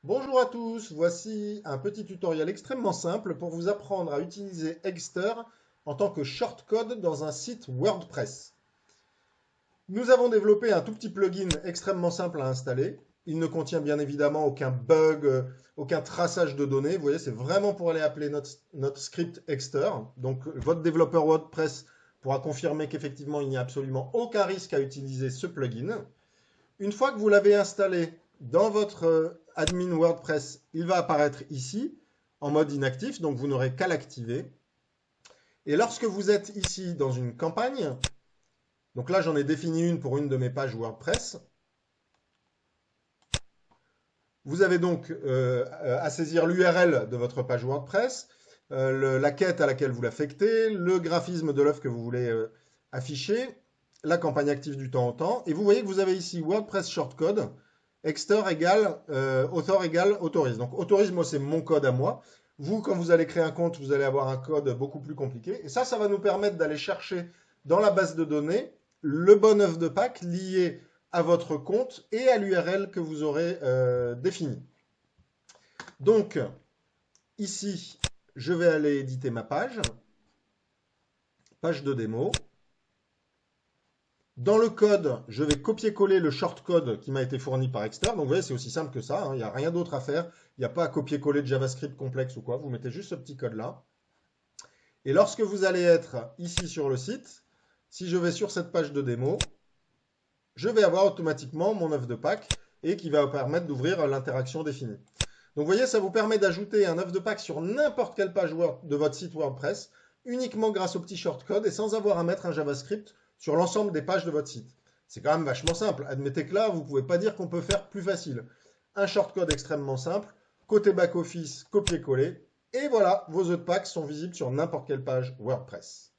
Bonjour à tous, voici un petit tutoriel extrêmement simple pour vous apprendre à utiliser Egster en tant que shortcode dans un site WordPress. Nous avons développé un tout petit plugin extrêmement simple à installer. Il ne contient bien évidemment aucun bug, aucun traçage de données. Vous voyez, c'est vraiment pour aller appeler notre script Egster. Donc votre développeur WordPress pourra confirmer qu'effectivement il n'y a absolument aucun risque à utiliser ce plugin. Une fois que vous l'avez installé dans votre admin WordPress, il va apparaître ici en mode inactif, donc vous n'aurez qu'à l'activer. Et lorsque vous êtes ici dans une campagne, donc là j'en ai défini une pour une de mes pages WordPress, vous avez donc à saisir l'URL de votre page WordPress, la quête à laquelle vous l'affectez, le graphisme de l'œuvre que vous voulez afficher, la campagne active du temps au temps, et vous voyez que vous avez ici WordPress shortcode, Egster égale author égale autorise. Donc autorise, moi c'est mon code à moi. Vous, quand vous allez créer un compte, vous allez avoir un code beaucoup plus compliqué. Et ça va nous permettre d'aller chercher dans la base de données le bon œuf de Pâques lié à votre compte et à l'URL que vous aurez défini. Donc, ici, je vais aller éditer ma page de démo. Dans le code, je vais copier-coller le shortcode qui m'a été fourni par Egster. Donc vous voyez, c'est aussi simple que ça, hein. Il n'y a rien d'autre à faire. Il n'y a pas à copier-coller de JavaScript complexe ou quoi. Vous mettez juste ce petit code-là. Et lorsque vous allez être ici sur le site, si je vais sur cette page de démo, je vais avoir automatiquement mon œuf de Pâques et qui va vous permettre d'ouvrir l'interaction définie. Donc vous voyez, ça vous permet d'ajouter un œuf de Pâques sur n'importe quelle page de votre site WordPress, uniquement grâce au petit shortcode et sans avoir à mettre un JavaScript sur l'ensemble des pages de votre site. C'est quand même vachement simple. Admettez que là, vous ne pouvez pas dire qu'on peut faire plus facile. Un shortcode extrêmement simple, côté back-office, copier-coller, et voilà, vos œufs de Pâques sont visibles sur n'importe quelle page WordPress.